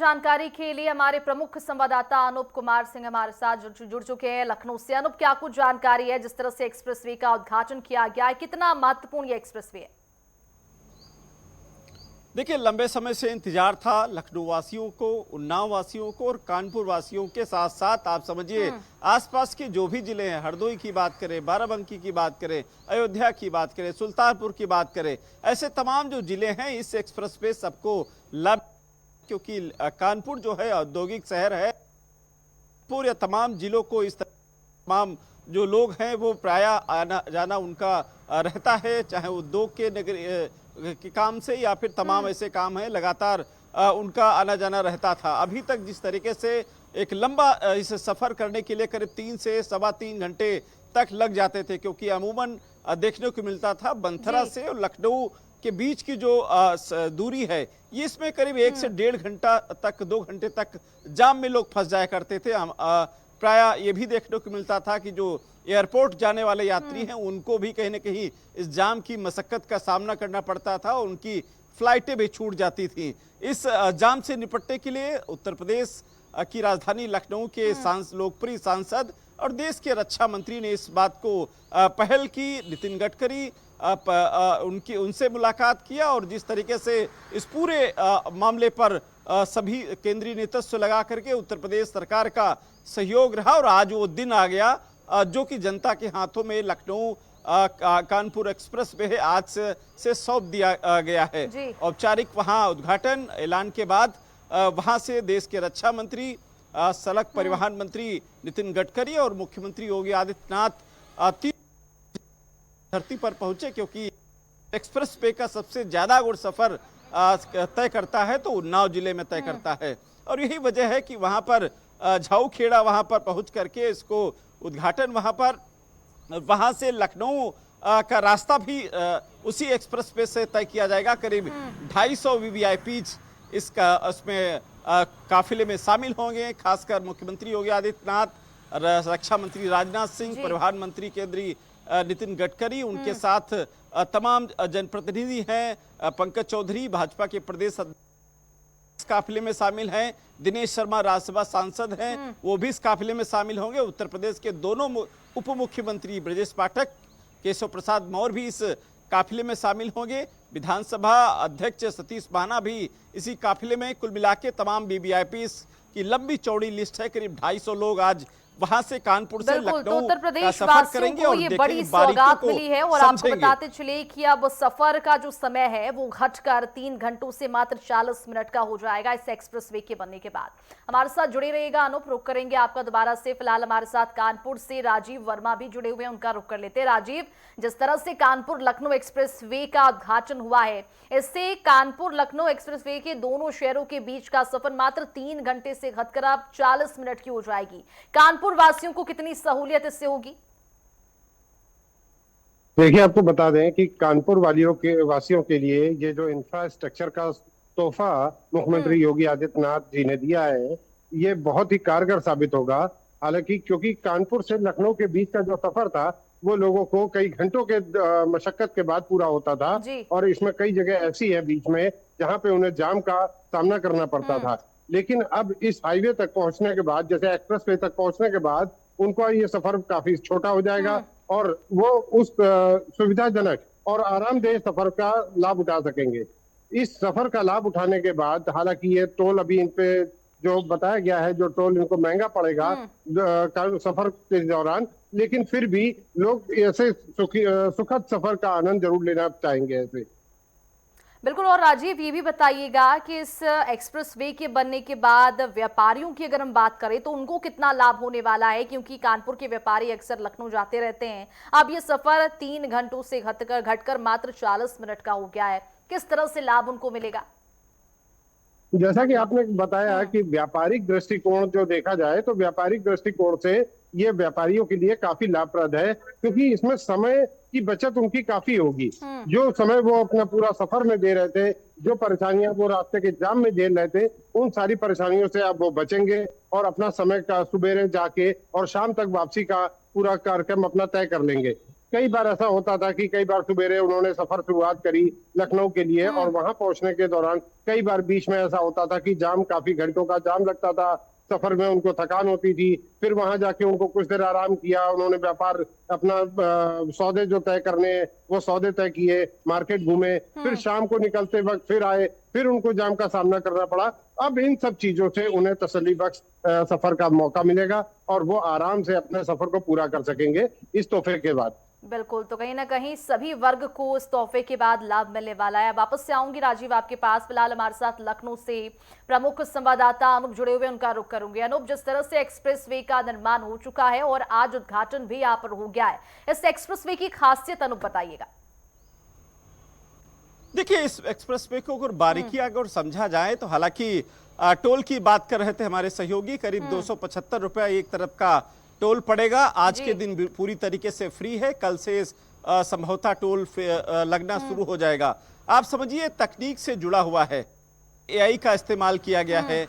जानकारी के लिए हमारे प्रमुख संवाददाता अनूप कुमार सिंह हमारे साथ जुड़ चुके हैं लखनऊ से। अनूप, क्या कुछ जानकारी है? जिस तरह से एक्सप्रेसवे का उद्घाटन किया गया है, कितना महत्वपूर्ण ये एक्सप्रेसवे है? देखिए, लंबे समय से इंतजार था लखनऊ वासियों को, उन्नाव वासियों को और कानपुर वासियों के साथ साथ आप समझिए आसपास के जो भी जिले हैं, हरदोई की बात करें, बाराबंकी की बात करें, अयोध्या की बात करें, सुल्तानपुर की बात करें, ऐसे तमाम जो जिले हैं इस एक्सप्रेस पे सबको लाभ, क्योंकि कानपुर जो है औद्योगिक शहर है। पूरे तमाम जिलों को इस तमाम जो लोग हैं वो प्राय आना जाना उनका रहता है, चाहे उद्योग के के काम से या फिर तमाम ऐसे काम हैं, लगातार उनका आना जाना रहता था। अभी तक जिस तरीके से एक लंबा इस सफ़र करने के लिए करीब 3 से सवा 3 घंटे तक लग जाते थे, क्योंकि अमूमन देखने को मिलता था बंथरा से और लखनऊ के बीच की जो दूरी है ये इसमें करीब 1 से 1.5 घंटा तक 2 घंटे तक जाम में लोग फंस जाया करते थे। प्राय ये भी देखने को मिलता था कि जो एयरपोर्ट जाने वाले यात्री हैं उनको भी कहीं ना कहीं इस जाम की मशक्कत का सामना करना पड़ता था और उनकी फ्लाइटें भी छूट जाती थी। इस जाम से निपटने के लिए उत्तर प्रदेश की राजधानी लखनऊ के लोकप्रिय सांसद और देश के रक्षा मंत्री ने इस बात को पहल की। नितिन गडकरी उनसे मुलाकात किया और जिस तरीके से इस पूरे मामले पर सभी केंद्रीय नेतृत्व लगा करके उत्तर प्रदेश सरकार का सहयोग रहा और आज वो दिन आ गया जो कि जनता के हाथों में लखनऊ कानपुर एक्सप्रेस वे है आज से सौंप दिया गया है। औपचारिक वहां उद्घाटन ऐलान के बाद वहां से देश के रक्षा मंत्री, सड़क परिवहन मंत्री नितिन गडकरी और मुख्यमंत्री योगी आदित्यनाथ धरती पर पहुंचे, क्योंकि एक्सप्रेस वे का सबसे ज्यादा गुड़ सफर तय करता है तो उन्नाव जिले में तय करता है और यही वजह है कि वहां पर झाऊ खेड़ा वहां पर पहुंच करके इसको उद्घाटन वहां से लखनऊ का रास्ता भी उसी एक्सप्रेस वे से तय किया जाएगा। करीब 250 वीवीआईपीज उसमें काफिले में शामिल होंगे, खासकर मुख्यमंत्री योगी आदित्यनाथ, रक्षा मंत्री राजनाथ सिंह, परिवहन मंत्री केंद्रीय नितिन गडकरी, उनके साथ तमाम जनप्रतिनिधि हैं। पंकज चौधरी भाजपा के प्रदेश इस काफिले में शामिल हैं। दिनेश शर्मा राज्यसभा सांसद हैं, वो भी इस काफिले में शामिल होंगे। उत्तर प्रदेश के दोनों उप मुख्यमंत्री ब्रजेश पाठक, केशव प्रसाद मौर्य भी इस काफिले में शामिल होंगे। विधानसभा अध्यक्ष सतीश महाना भी इसी काफिले में। कुल मिला के तमाम वीवीआईपी की लंबी चौड़ी लिस्ट है। करीब 250 लोग आज वहां से कानपुर से लखनऊ उत्तर प्रदेश सफर करेंगे और ये बड़ी सौगात मिली है। और आपको बताते चले कि अब सफर का जो समय है वो घटकर 3 घंटों से मात्र 40 मिनट का हो जाएगा इस एक्सप्रेसवे के बनने के बाद। हमारे साथ जुड़े रहिएगा अनूप, रुक करेंगे आपका दोबारा से। फिलहाल हमारे साथ कानपुर से राजीव वर्मा भी जुड़े हुए हैं, उनका रुक कर लेते हैं। राजीव, जिस तरह से कानपुर लखनऊ एक्सप्रेसवे का उद्घाटन हुआ है, इससे कानपुर लखनऊ एक्सप्रेसवे के दोनों शहरों के बीच का सफर मात्र 3 घंटे से घटकर अब 40 मिनट की हो जाएगी। कानपुर वासियों को कितनी सहूलियत इससे होगी? देखिए, आपको बता दें कि कानपुर वासियों के लिए ये जो इंफ्रास्ट्रक्चर का तोहफा मुख्यमंत्री योगी आदित्यनाथ जी ने दिया है, ये बहुत ही कारगर साबित होगा। हालांकि क्योंकि कानपुर से लखनऊ के बीच का जो सफर था वो लोगों को कई घंटों के मशक्कत के बाद पूरा होता था और इसमें कई जगह ऐसी है बीच में जहां पे उन्हें जाम का सामना करना पड़ता था। लेकिन अब इस हाईवे तक पहुंचने के बाद, जैसे एक्सप्रेस वे तक पहुंचने के बाद, उनको ये सफर काफी छोटा हो जाएगा और वो उस सुविधाजनक और आरामदेह सफर का लाभ उठा सकेंगे। इस सफर का लाभ उठाने के बाद, हालांकि ये टोल अभी इन पे जो बताया गया है, जो टोल इनको महंगा पड़ेगा सफर के दौरान, लेकिन फिर भी लोग ऐसे सुखद सफर का आनंद जरूर लेना चाहेंगे ऐसे। बिल्कुल। और राजीव, ये भी बताइएगा कि इस एक्सप्रेसवे के बनने के बाद व्यापारियों की अगर हम बात करें तो उनको कितना लाभ होने वाला है, क्योंकि कानपुर के व्यापारी अक्सर लखनऊ जाते रहते हैं। अब ये सफर 3 घंटों से घटकर मात्र 40 मिनट का हो गया है। किस तरह से लाभ उनको मिलेगा? जैसा कि आपने बताया कि व्यापारिक दृष्टिकोण जो देखा जाए तो व्यापारिक दृष्टिकोण से ये व्यापारियों के लिए काफी लाभप्रद है, क्योंकि इसमें समय की बचत उनकी काफी होगी। जो समय वो अपना पूरा सफर में दे रहे थे, जो परेशानियां वो रास्ते के जाम में झेल रहे थे, उन सारी परेशानियों से अब वो बचेंगे और अपना समय का सुबेरे जाके और शाम तक वापसी का पूरा कार्यक्रम अपना तय कर लेंगे। कई बार ऐसा होता था कि कई बार सुबेरे उन्होंने सफर शुरुआत करी लखनऊ के लिए, और वहां पहुंचने के दौरान कई बार बीच में ऐसा होता था कि जाम, काफी घंटों का जाम लगता था, सफर में उनको थकान होती थी। फिर वहां जाके उनको कुछ देर आराम किया, उन्होंने व्यापार अपना सौदे जो तय करने वो सौदे तय किए, मार्केट घूमे, फिर शाम को निकलते वक्त फिर आए, फिर उनको जाम का सामना करना पड़ा। अब इन सब चीजों से उन्हें तसल्ली बख्श सफर का मौका मिलेगा और वो आराम से अपने सफर को पूरा कर सकेंगे इस तोहफे के बाद। बिल्कुल, तो कहीं ना कहीं सभी वर्ग को इस तोहफे के बाद लाभ मिलने वाला है। वापस से आऊंगी राजीव आपके पास, फिलहाल हमारे साथ लखनऊ से प्रमुख संवाददाता अनूप जुड़े हुए, उनका रुख करूंगी। अनूप, जिस तरह से एक्सप्रेसवे का निर्माण हो चुका है और आज उद्घाटन भी यहाँ पर हो गया है, इस एक्सप्रेसवे की खासियत अनूप बताइएगा। देखिए, इस एक्सप्रेसवे को अगर बारीकी अगर समझा जाए तो हालांकि टोल की बात कर रहे थे हमारे सहयोगी, करीब 275 रुपया एक तरफ का टोल पड़ेगा। आज के दिन पूरी तरीके से फ्री है, कल से संभवतः टोल लगना शुरू हो जाएगा। आप समझिए तकनीक से जुड़ा हुआ है, एआई का इस्तेमाल किया गया है।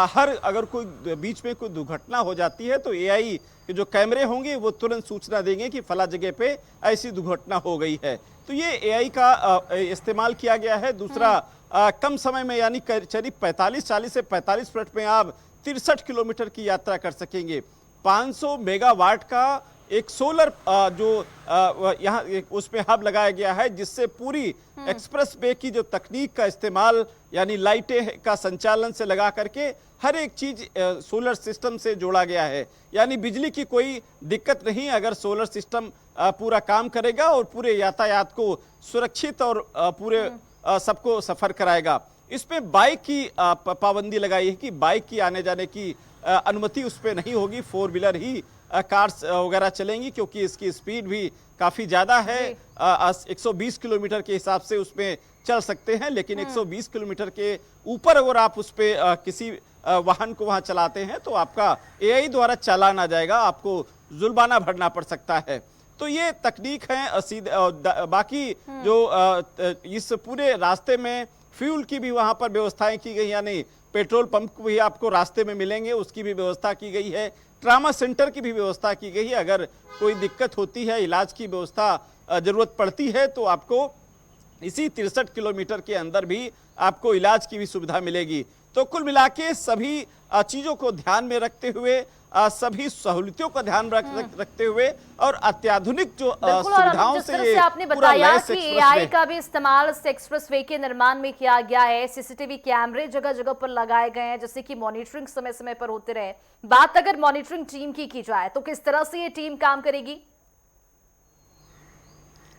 हर अगर कोई बीच में कोई दुर्घटना हो जाती है तो एआई के जो कैमरे होंगे वो तुरंत सूचना देंगे कि फला जगह पे ऐसी दुर्घटना हो गई है। तो ये एआई का इस्तेमाल किया गया है। दूसरा, कम समय में यानी करीब 40 से 45 मिनट में आप 63 किलोमीटर की यात्रा कर सकेंगे। 500 मेगावाट का एक सोलर जो यहाँ उसमें हब लगाया गया है, जिससे पूरी एक्सप्रेस वे की जो तकनीक का इस्तेमाल यानी लाइटें का संचालन से लगा करके हर एक चीज सोलर सिस्टम से जोड़ा गया है। यानी बिजली की कोई दिक्कत नहीं अगर सोलर सिस्टम पूरा काम करेगा और पूरे यातायात को सुरक्षित और पूरे सबको सफर कराएगा। इसमें बाइक की पाबंदी लगाई है कि बाइक की आने जाने की अनुमति उस पर नहीं होगी, 4 व्हीलर ही कार्स वगैरह चलेंगी, क्योंकि इसकी स्पीड भी काफी ज्यादा है। 120 किलोमीटर के हिसाब से उसमें चल सकते हैं, लेकिन 120 किलोमीटर के ऊपर अगर आप उस पर किसी वाहन को वहां चलाते हैं तो आपका एआई द्वारा चालान आ जाएगा, आपको जुर्माना भरना पड़ सकता है। तो ये तकनीक है। बाकी जो इस पूरे रास्ते में फ्यूल की भी वहां पर व्यवस्थाएं की गई, यानी पेट्रोल पंप भी आपको रास्ते में मिलेंगे, उसकी भी व्यवस्था की गई है। ट्रामा सेंटर की भी व्यवस्था की गई है। अगर कोई दिक्कत होती है, इलाज की व्यवस्था जरूरत पड़ती है तो आपको इसी 63 किलोमीटर के अंदर भी आपको इलाज की भी सुविधा मिलेगी। तो कुल मिला के सभी चीजों को ध्यान में रखते हुए, सभी सहूलियतों का ध्यान रखते हुए और अत्याधुनिक जो सुविधाओं से ये आपने बताया कि एआई का भी इस्तेमाल एक्सप्रेसवे के निर्माण में किया गया है। सीसीटीवी कैमरे जगह जगह पर लगाए गए हैं, जिससे कि मॉनिटरिंग समय समय पर होते रहे। बात अगर मॉनिटरिंग टीम की जाए तो किस तरह से ये टीम काम करेगी?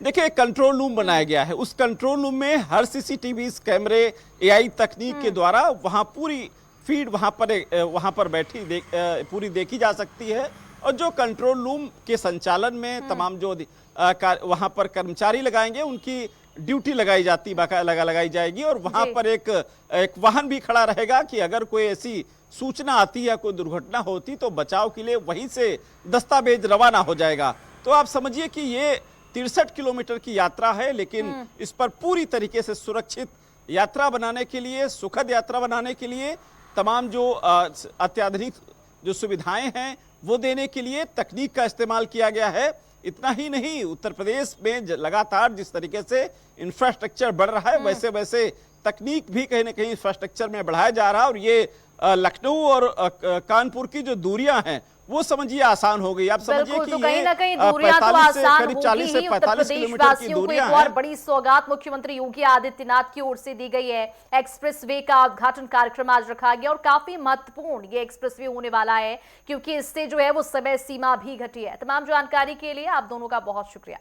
देखिए, कंट्रोल रूम बनाया गया है। उस कंट्रोल रूम में हर सीसीटीवी कैमरे एआई तकनीक के द्वारा वहां पूरी फीड वहां पर बैठी पूरी देखी जा सकती है। और जो कंट्रोल रूम के संचालन में तमाम जो वहां पर कर्मचारी लगाएंगे, उनकी ड्यूटी लगाई जाएगी। और वहां पर एक वाहन भी खड़ा रहेगा कि अगर कोई ऐसी सूचना आती है, कोई दुर्घटना होती, तो बचाव के लिए वहीं से दस्तावेज रवाना हो जाएगा। तो आप समझिए कि ये 63 किलोमीटर की यात्रा है, लेकिन इस पर पूरी तरीके से सुरक्षित यात्रा बनाने के लिए, सुखद यात्रा बनाने के लिए तमाम जो अत्याधुनिक जो सुविधाएं हैं वो देने के लिए तकनीक का इस्तेमाल किया गया है। इतना ही नहीं, उत्तर प्रदेश में लगातार जिस तरीके से इंफ्रास्ट्रक्चर बढ़ रहा है, वैसे वैसे तकनीक भी कहीं ना कहीं इंफ्रास्ट्रक्चर में बढ़ाया जा रहा है। और ये लखनऊ और कानपुर की जो दूरियां हैं वो समझिए आसान हो गई। आप समझिए कि तो कहीं ना कहीं दूरियां तो आसान होगी ही। उत्तर प्रदेश वासियों को एक और बड़ी सौगात मुख्यमंत्री योगी आदित्यनाथ की ओर से दी गई है। एक्सप्रेसवे का उद्घाटन कार्यक्रम आज रखा गया और काफी महत्वपूर्ण ये एक्सप्रेसवे होने वाला है, क्योंकि इससे जो है वो समय सीमा भी घटी है। तमाम जानकारी के लिए आप दोनों का बहुत शुक्रिया।